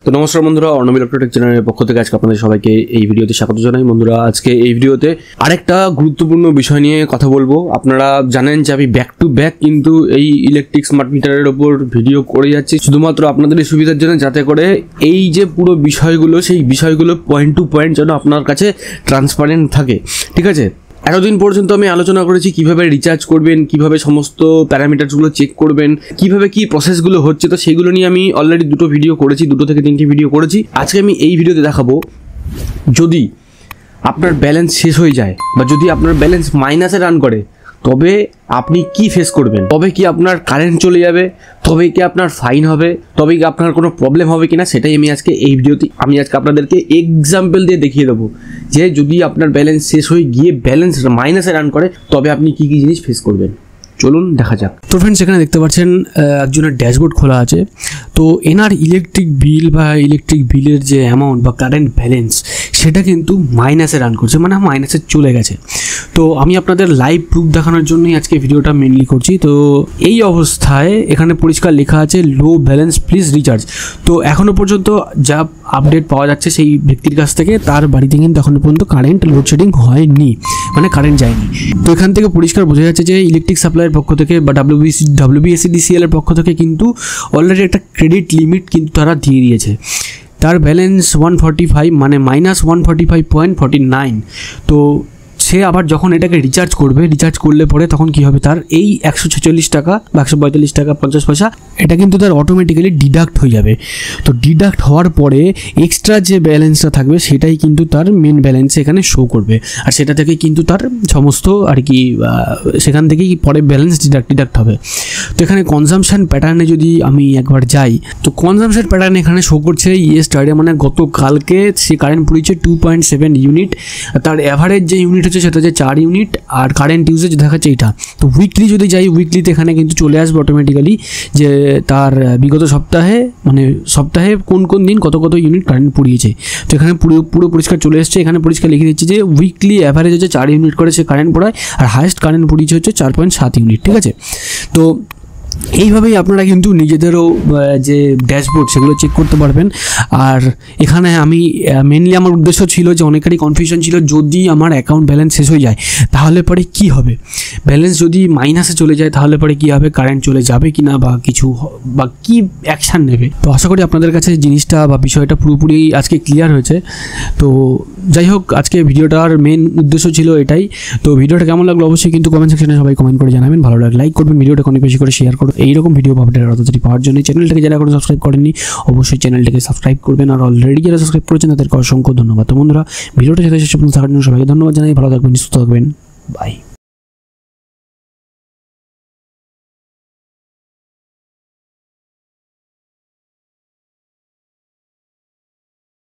তো নমস্কার বন্ধুরা, অর্ণব ইলেকট্রনিক চ্যানেলের পক্ষ থেকে আজকে আপনাদের সবাইকে এই ভিডিওতে স্বাগত জানাই। বন্ধুরা, আজকে এই ভিডিওতে আরেকটা গুরুত্বপূর্ণ বিষয় নিয়ে কথা বলবো। আপনারা জানেন যে আমি ব্যাক টু ব্যাক কিন্তু এই ইলেকট্রিক স্মার্ট মিটারের ওপর ভিডিও করে যাচ্ছি শুধুমাত্র আপনাদের সুবিধার জন্য, যাতে করে এই যে পুরো বিষয়গুলো সেই বিষয়গুলো পয়েন্ট টু পয়েন্ট যেন আপনার কাছে ট্রান্সপারেন্ট থাকে। ঠিক আছে, এতদিন পর্যন্ত আমি আলোচনা করেছি কিভাবে রিচার্জ করবেন, কিভাবে সমস্ত প্যারামিটারসগুলো চেক করবেন, কিভাবে কি প্রসেসগুলো হচ্ছে। তো সেইগুলো নিয়ে আমি অলরেডি দুটো ভিডিও করেছি, 2 থেকে 3টি ভিডিও করেছি। আজকে আমি এই ভিডিওতে দেখাবো, যদি আপনার ব্যালেন্স শেষ হয়ে যায় বা যদি আপনার ব্যালেন্স মাইনাসে রান করে তবে আপনি কি ফেস করবেন। তবে কি আপনার কারেন্ট চলে যাবে, তবে কি আপনার ফাইন হবে, তবে কি আপনার কোনো প্রবলেম হবে কিনা, সেটাই আমি আজকে এই ভিডিওতে আপনাদেরকে এক্সাম্পল দিয়ে দেখিয়ে দেবো যে যদি আপনার ব্যালেন্স শেষ হয়ে গিয়ে ব্যালেন্স মাইনাসে রান করে তবে আপনি কি কি জিনিস ফেস করবেন। চলুন দেখা যাক। তো ফ্রেন্ডস, এখানে দেখতে পাচ্ছেন একজনের ড্যাশবোর্ড খোলা আছে। তো এনার ইলেকট্রিক বিল বা ইলেকট্রিক বিলের যে অ্যামাউন্ট বা কারেন্ট ব্যালেন্স সেটা কিন্তু মাইনাসে রান করছে, মানে মাইনাসে চলে গেছে। তো আমি আপনাদের লাইভ প্রুফ দেখানোর জন্যই আজকে ভিডিওটা মেনলি করছি। তো এই অবস্থায় এখানে পরিষ্কার লেখা আছে লো ব্যালেন্স প্লিজ রিচার্জ। তো এখনও পর্যন্ত যা আপডেট পাওয়া যাচ্ছে সেই ব্যক্তির কাছ থেকে, তার বাড়িতে কিন্তু এখনও পর্যন্ত কারেন্ট লোডশেডিং হয়নি, মানে কারেন্ট যায়নি। তো এখান থেকে পরিষ্কার বোঝা যাচ্ছে যে ইলেকট্রিক সাপ্লাইয়ের পক্ষ থেকে বা WBSEDCL এর পক্ষ থেকে কিন্তু অলরেডি একটা ক্রেডিট লিমিট কিন্তু তারা দিয়ে দিয়েছে। তার ব্যালেন্স 145, মানে -145.49। তো সে আবার যখন এটাকে রিচার্জ করলে পরে তখন কি হবে, তার এই 146 টাকা বা 142 টাকা 50 পয়সা এটা কিন্তু তার অটোমেটিক্যালি ডিডাক্ট হয়ে যাবে। তো ডিডাক্ট হওয়ার পরে এক্সট্রা যে ব্যালেন্সটা থাকবে সেটাই কিন্তু তার মেন ব্যালেন্সে এখানে শো করবে, আর সেটা থেকে কিন্তু তার সমস্ত আর কি সেখান থেকেই পরে ব্যালেন্স ডিডাক্ট হবে। তো এখানে কনজামশন প্যাটার্নে যদি আমি একবার যাই, তো কনজামশন প্যাটার্ন এখানে শো করছে ইয়েস্টারডে, মানে গতকালকে সে কারেন্ট পুড়িয়েছে 2.7 ইউনিট। তার অ্যাভারেজ যে ইউনিট হচ্ছে সেটা হচ্ছে 4 ইউনিট, আর কারেন্ট ইউজেজ দেখাচ্ছে এইটা। তো উইকলি যদি যাই, উইকলিতে এখানে কিন্তু চলে আসবে অটোমেটিক্যালি যে তার বিগত সপ্তাহে কোন কোন দিন কত ইউনিট কারেন্ট পুড়িয়েছে। তো এখানে পুরো পরিষ্কার চলে এসছে। এখানে পরিষ্কার লিখে দিচ্ছে যে উইকলি অ্যাভারেজ হচ্ছে 4 ইউনিট করে সে কারেন্ট পোড়ায়, আর হাইয়েস্ট কারেন্ট পুড়িয়েছে হচ্ছে 4.7 ইউনিট। ঠিক আছে, তো এইভাবেই আপনারা কিন্তু নিজেদেরও যে ড্যাশবোর্ড সেগুলো চেক করতে পারবেন। আর এখানে আমি মেনলি আমার উদ্দেশ্য ছিল যে অনেকেরই কনফিউশন ছিল, যদি আমার অ্যাকাউন্ট ব্যালেন্স শেষ হয়ে যায় তাহলে পরে কি হবে, ব্যালেন্স যদি মাইনাসে চলে যায় তাহলে পরে কী হবে, কারেন্ট চলে যাবে কি না বা কিছু বা কী অ্যাকশান নেবে। তো আশা করি আপনাদের কাছে জিনিসটা বা বিষয়টা পুরোপুরি আজকে ক্লিয়ার হয়েছে। তো যাই হোক, আজকে ভিডিওটার মেন উদ্দেশ্য ছিল এটাই। তো ভিডিওটা কেমন লাগলো অবশ্যই কিন্তু কমেন্ট সেকশনে সবাই কমেন্ট করে জানাবেন। ভালো লাগলে লাইক করবেন, ভিডিওটা অনেক বেশি করে শেয়ার করুন। এইরকম ভিডিও আপডেট তাড়াতাড়ি পাওয়ার জন্য চ্যানেলটাকে যারা এখনো সাবস্ক্রাইব করেননি অবশ্যই চ্যানেলটাকে সাবস্ক্রাইব করবেন, আর অলরেডি যারা সাবস্ক্রাইব করেছেন তাদেরকে অসংখ্য ধন্যবাদ। তো বন্ধুরা, ভিডিওটা শেষ পর্যন্ত থাকার জন্য সবাইকে ধন্যবাদ জানাই। ভালো থাকবেন, সুস্থ থাকবেন, বাই।